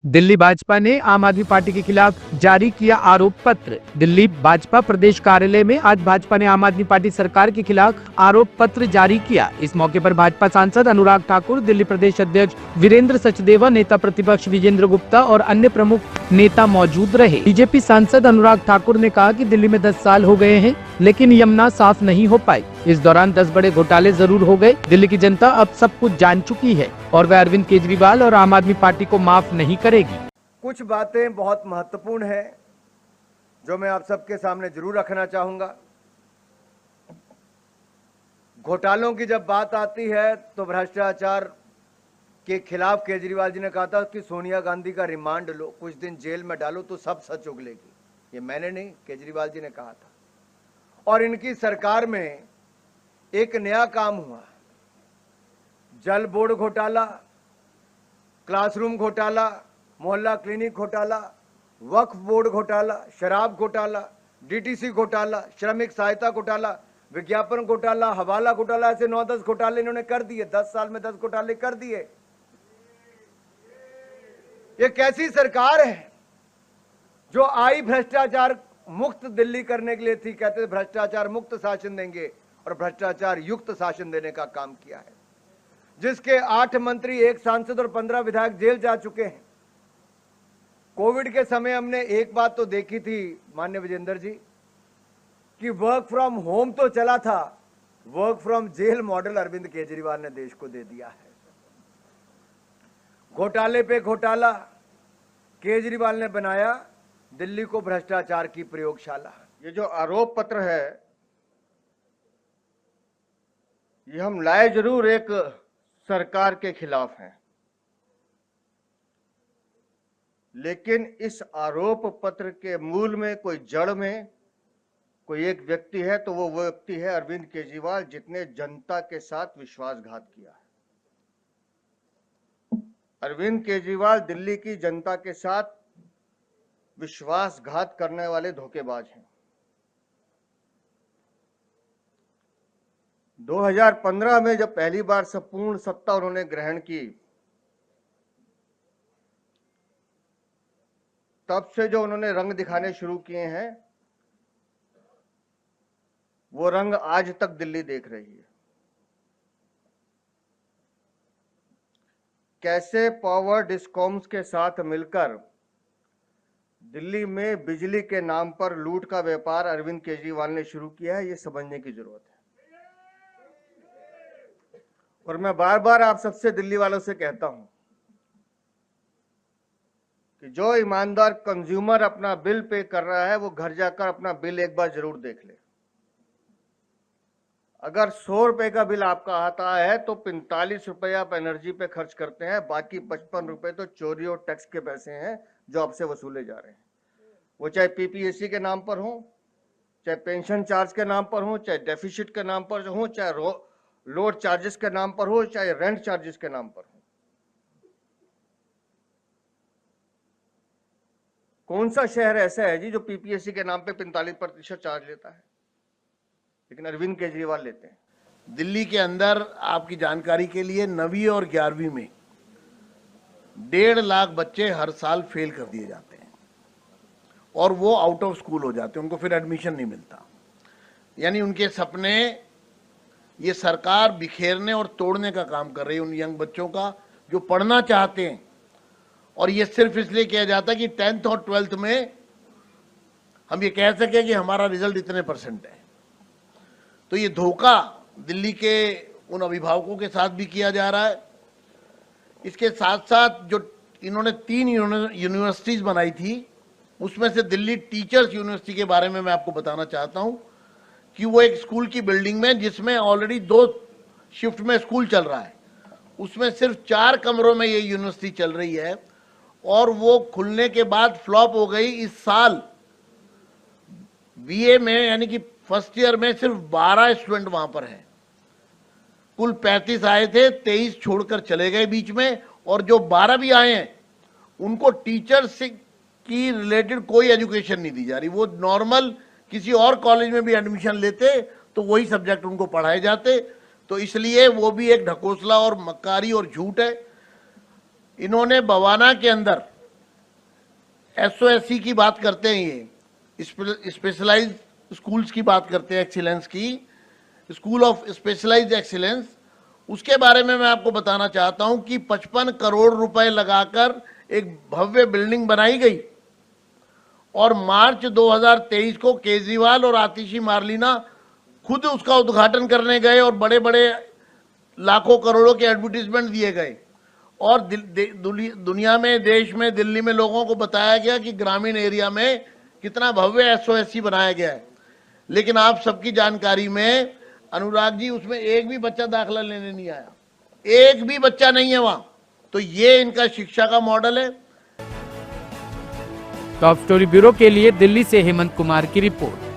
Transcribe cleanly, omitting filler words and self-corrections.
दिल्ली भाजपा ने आम आदमी पार्टी के खिलाफ जारी किया आरोप पत्र। दिल्ली भाजपा प्रदेश कार्यालय में आज भाजपा ने आम आदमी पार्टी सरकार के खिलाफ आरोप पत्र जारी किया। इस मौके पर भाजपा सांसद अनुराग ठाकुर, दिल्ली प्रदेश अध्यक्ष वीरेंद्र सचदेवा, नेता प्रतिपक्ष विजेंद्र गुप्ता और अन्य प्रमुख नेता मौजूद रहे। बीजेपी सांसद अनुराग ठाकुर ने कहा कि दिल्ली में 10 साल हो गए हैं, लेकिन यमुना साफ नहीं हो पाई। इस दौरान 10 बड़े घोटाले जरूर हो गए। दिल्ली की जनता अब सब कुछ जान चुकी है और वह अरविंद केजरीवाल और आम आदमी पार्टी को माफ नहीं करेगी। कुछ बातें बहुत महत्वपूर्ण है जो मैं आप सबके सामने जरूर रखना चाहूंगा। घोटालों की जब बात आती है तो भ्रष्टाचार के खिलाफ केजरीवाल जी ने कहा था कि सोनिया गांधी का रिमांड लो, कुछ दिन जेल में डालो तो सब सच उगलेगी। ये मैंने नहीं, केजरीवाल जी ने कहा था। और इनकी सरकार में एक नया काम हुआ, जल बोर्ड घोटाला, क्लासरूम घोटाला, मोहल्ला क्लिनिक घोटाला, वक्फ बोर्ड घोटाला, शराब घोटाला, डीटीसी घोटाला, श्रमिक सहायता घोटाला, विज्ञापन घोटाला, हवाला घोटाला, ऐसे 9-10 घोटाले इन्होंने कर दिए। 10 साल में 10 घोटाले कर दिए। ये कैसी सरकार है जो आई भ्रष्टाचार मुक्त दिल्ली करने के लिए थी। कहते थे भ्रष्टाचार मुक्त शासन देंगे और भ्रष्टाचार युक्त शासन देने का काम किया है। जिसके 8 मंत्री, 1 सांसद और 15 विधायक जेल जा चुके हैं। कोविड के समय हमने एक बात तो देखी थी माननीय विजेंद्र जी, कि वर्क फ्रॉम होम तो चला था, work from jail model Arvind Kejriwal ने देश को दे दिया है। घोटाले पे घोटाला केजरीवाल ने बनाया दिल्ली को भ्रष्टाचार की प्रयोगशाला। ये जो आरोप पत्र है ये हम लाए जरूर एक सरकार के खिलाफ हैं, लेकिन इस आरोप पत्र के मूल में, कोई जड़ में कोई एक व्यक्ति है तो वो व्यक्ति है अरविंद केजरीवाल, जितने जनता के साथ विश्वासघात किया है। अरविंद केजरीवाल दिल्ली की जनता के साथ विश्वासघात करने वाले धोखेबाज हैं। 2015 में जब पहली बार संपूर्ण सत्ता उन्होंने ग्रहण की, तब से जो उन्होंने रंग दिखाने शुरू किए हैं वो रंग आज तक दिल्ली देख रही है। कैसे पावर डिस्कॉम्स के साथ मिलकर दिल्ली में बिजली के नाम पर लूट का व्यापार अरविंद केजरीवाल ने शुरू किया है, ये समझने की जरूरत है। और मैं बार बार आप सबसे दिल्ली वालों से कहता हूं कि जो ईमानदार कंज्यूमर अपना बिल पे कर रहा है वो घर जाकर अपना बिल एक बार जरूर देख ले। अगर 100 रुपए का बिल आपका आता है तो 45 रुपए आप एनर्जी पे खर्च करते हैं, बाकी 55 रुपए तो चोरी और टैक्स के पैसे हैं जो आपसे वसूले जा रहे हैं। वो चाहे पीपीएससी के नाम पर हो, चाहे पेंशन चार्ज के नाम पर हो, चाहे डेफिसिट के नाम पर हो, चाहे लोड चार्जेस के नाम पर हो, चाहे रेंट चार्जेस के नाम पर हो। कौन सा शहर ऐसा है जी जो पीपीएससी के नाम पे 45% चार्ज लेता है? लेकिन अरविंद केजरीवाल लेते हैं। दिल्ली के अंदर आपकी जानकारी के लिए 9वीं और 11वीं में 1.5 लाख बच्चे हर साल फेल कर दिए जाते हैं और वो आउट ऑफ स्कूल हो जाते हैं, उनको फिर एडमिशन नहीं मिलता। यानी उनके सपने ये सरकार बिखेरने और तोड़ने का काम कर रही है, उन यंग बच्चों का जो पढ़ना चाहते हैं। और ये सिर्फ इसलिए किया जाता है कि 10th और 12th में हम ये कह सके कि हमारा रिजल्ट इतने % है। तो ये धोखा दिल्ली के उन अभिभावकों के साथ भी किया जा रहा है। इसके साथ साथ जो इन्होंने 3 यूनिवर्सिटीज बनाई थी, उसमें से दिल्ली टीचर्स यूनिवर्सिटी के बारे में मैं आपको बताना चाहता हूं कि वो एक स्कूल की बिल्डिंग में, जिसमें ऑलरेडी 2 शिफ्ट में स्कूल चल रहा है, उसमें सिर्फ 4 कमरों में ये यूनिवर्सिटी चल रही है और वो खुलने के बाद फ्लॉप हो गई। इस साल बीए में यानी कि फर्स्ट ईयर में सिर्फ 12 स्टूडेंट वहां पर हैं। कुल 35 आए थे, 23 छोड़कर चले गए बीच में, और जो 12 भी आए हैं उनको टीचर्स की रिलेटेड कोई एजुकेशन नहीं दी जा रही। वो नॉर्मल किसी और कॉलेज में भी एडमिशन लेते तो वही सब्जेक्ट उनको पढ़ाए जाते। तो इसलिए वो भी एक ढकोसला और मक्कारी और झूठ है। इन्होंने बवाना के अंदर एसओएससी की बात करते हैं, ये स्पेशलाइज्ड स्कूल्स की बात करते हैं, एक्सीलेंस की, स्कूल ऑफ स्पेशलाइज्ड एक्सीलेंस, उसके बारे में मैं आपको बताना चाहता हूं कि 55 करोड़ रुपए लगाकर एक भव्य बिल्डिंग बनाई गई और मार्च 2023 को केजरीवाल और आतिशी मारलीना खुद उसका उद्घाटन करने गए और बड़े बड़े लाखों करोड़ों के एडवर्टीजमेंट दिए गए और दुनिया में, देश में, दिल्ली में लोगों को बताया गया कि ग्रामीण एरिया में कितना भव्य एसओएससी बनाया गया है। लेकिन आप सबकी जानकारी में अनुराग जी, उसमें एक भी बच्चा दाखिला लेने नहीं आया, एक भी बच्चा नहीं है वहां। तो ये इनका शिक्षा का मॉडल है। टॉप स्टोरी ब्यूरो के लिए दिल्ली से हेमंत कुमार की रिपोर्ट।